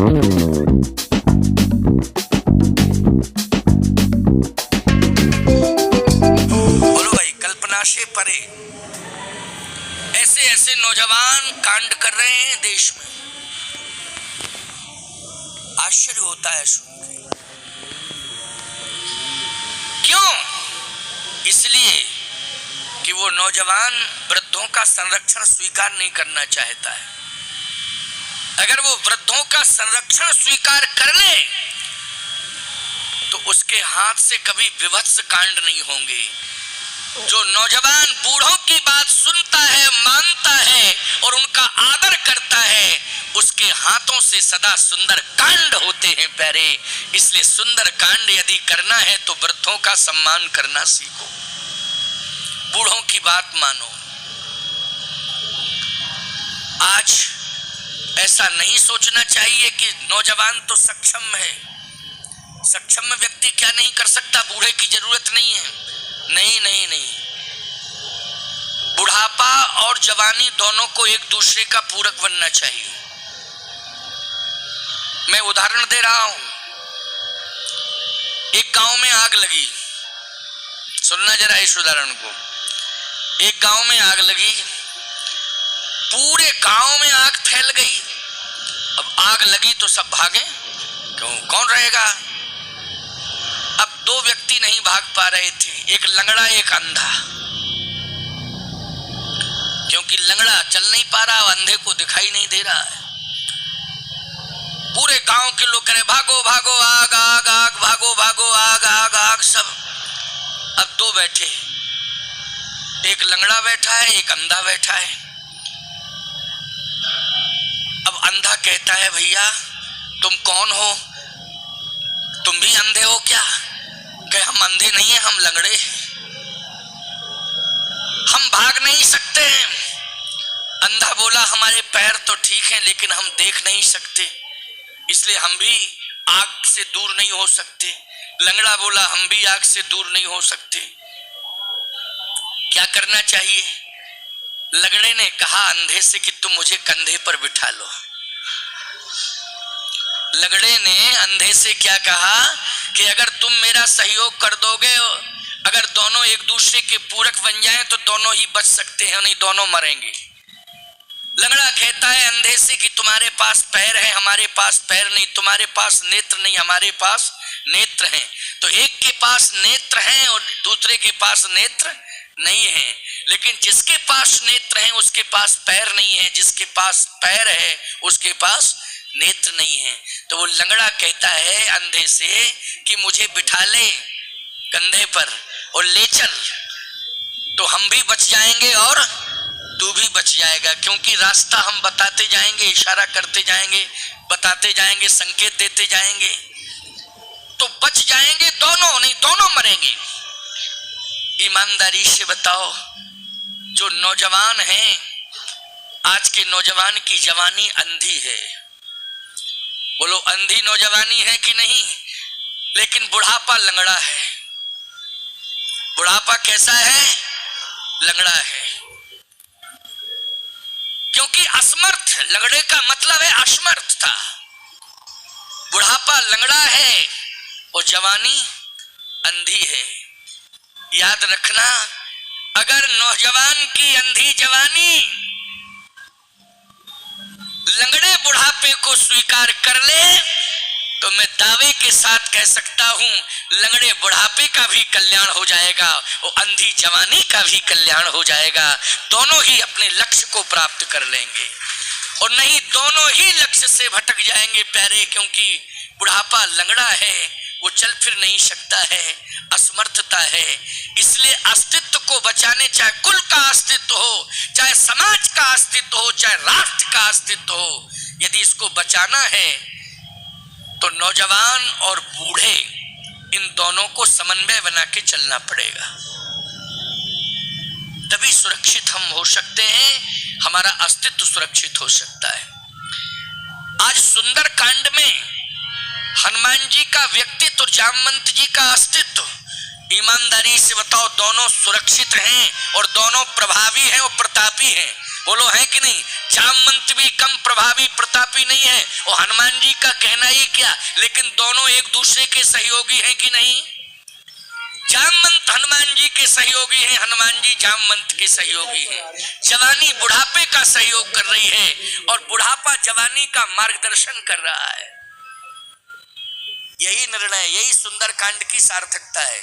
बोलो भाई, कल्पना से परे ऐसे ऐसे नौजवान कांड कर रहे हैं देश में। आश्चर्य होता है सुन के। क्यों? इसलिए कि वो नौजवान वृद्धों का संरक्षण स्वीकार नहीं करना चाहता है। अगर वो वृद्धों का संरक्षण स्वीकार कर ले तो उसके हाथ से कभी विभत्स कांड नहीं होंगे। जो नौजवान बूढ़ों की बात सुनता है, मानता है और उनका आदर करता है, उसके हाथों से सदा सुंदर कांड होते हैं प्यारे। इसलिए सुंदर कांड यदि करना है तो वृद्धों का सम्मान करना सीखो, बूढ़ों की बात मानो। आज ऐसा नहीं सोचना चाहिए कि नौजवान तो सक्षम है, सक्षम व्यक्ति क्या नहीं कर सकता, बूढ़े की जरूरत नहीं है। नहीं नहीं नहीं, बुढ़ापा और जवानी दोनों को एक दूसरे का पूरक बनना चाहिए। मैं उदाहरण दे रहा हूं। एक गांव में आग लगी, सुनना जरा इस उदाहरण को। एक गांव में आग लगी, पूरे गांव में आग फैल गई। अब आग लगी तो सब भागे, क्यों? कौन रहेगा? अब दो व्यक्ति नहीं भाग पा रहे थे, एक लंगड़ा एक अंधा। क्योंकि लंगड़ा चल नहीं पा रहा, अंधे को दिखाई नहीं दे रहा है। पूरे गांव के लोग कह रहे भागो भागो, आग आग आग, भागो भागो, आग आग आग, सब। अब दो बैठे, एक लंगड़ा बैठा है, एक अंधा बैठा है। अब अंधा कहता है भैया तुम कौन हो, तुम भी अंधे हो क्या? कहे हम अंधे नहीं है, हम लंगड़े हैं, हम भाग नहीं सकते। अंधा बोला हमारे पैर तो ठीक हैं लेकिन हम देख नहीं सकते, इसलिए हम भी आग से दूर नहीं हो सकते। लंगड़ा बोला हम भी आग से दूर नहीं हो सकते, क्या करना चाहिए? लंगड़े ने कहा अंधे से कि तुम मुझे कंधे पर बिठा लो। लंगड़े ने अंधे से क्या कहा कि अगर तुम मेरा सहयोग कर दोगे, अगर दोनों एक दूसरे के पूरक बन जाएं तो दोनों ही बच सकते हैं, नहीं दोनों मरेंगे। लंगड़ा कहता है अंधे से कि तुम्हारे पास पैर है, हमारे पास पैर नहीं, तुम्हारे पास नेत्र नहीं, हमारे पास नेत्र हैं। तो एक के पास नेत्र हैं और दूसरे के पास नेत्र नहीं है, लेकिन जिसके पास नेत्र हैं उसके पास पैर नहीं है, जिसके पास पैर है उसके पास नेत्र नहीं है। तो वो लंगड़ा कहता है अंधे से कि मुझे बिठा ले कंधे पर और ले चल, तो हम भी बच जाएंगे और तू भी बच जाएगा, क्योंकि रास्ता हम बताते जाएंगे, इशारा करते जाएंगे, बताते जाएंगे, संकेत देते जाएंगे, तो बच जाएंगे दोनों, नहीं दोनों मरेंगे। ईमानदारी से बताओ, जो नौजवान हैं, आज के नौजवान की जवानी अंधी है। बोलो अंधी नौजवानी है कि नहीं? लेकिन बुढ़ापा लंगड़ा है। बुढ़ापा कैसा है? लंगड़ा है। क्योंकि असमर्थ, लंगड़े का मतलब है असमर्थता। बुढ़ापा लंगड़ा है और जवानी अंधी है। याद रखना, अगर नौजवान की अंधी जवानी लंगड़े बुढ़ापे को स्वीकार कर ले तो मैं दावे के साथ कह सकता हूं लंगड़े बुढ़ापे का भी कल्याण हो जाएगा और अंधी जवानी का भी कल्याण हो जाएगा। दोनों ही अपने लक्ष्य को प्राप्त कर लेंगे, और नहीं दोनों ही लक्ष्य से भटक जाएंगे प्यारे। क्योंकि बुढ़ापा लंगड़ा है, वो चल फिर नहीं सकता है, असमर्थता है। इसलिए अस्तित्व को बचाने, चाहे कुल का अस्तित्व हो, चाहे समाज का अस्तित्व हो, चाहे राष्ट्र का अस्तित्व हो, यदि इसको बचाना है तो नौजवान और बूढ़े इन दोनों को समन्वय बना के चलना पड़ेगा, तभी सुरक्षित हम हो सकते हैं, हमारा अस्तित्व सुरक्षित हो सकता है। आज सुंदर कांड में हनुमान जी का व्यक्तित्व और जामवंत जी का अस्तित्व, ईमानदारी से बताओ दोनों सुरक्षित हैं और दोनों प्रभावी हैं और प्रतापी हैं। बोलो है कि नहीं? जामवंत भी कम प्रभावी प्रतापी नहीं है, वो हनुमान जी का कहना ही क्या, लेकिन दोनों एक दूसरे के सहयोगी हैं कि नहीं। जामवंत हनुमान जी के सहयोगी हैं, हनुमान जी जामवंत के सहयोगी हैं। जवानी बुढ़ापे का सहयोग कर रही है और बुढ़ापा जवानी का मार्गदर्शन कर रहा है। यही निर्णय, यही सुंदरकांड की सार्थकता है।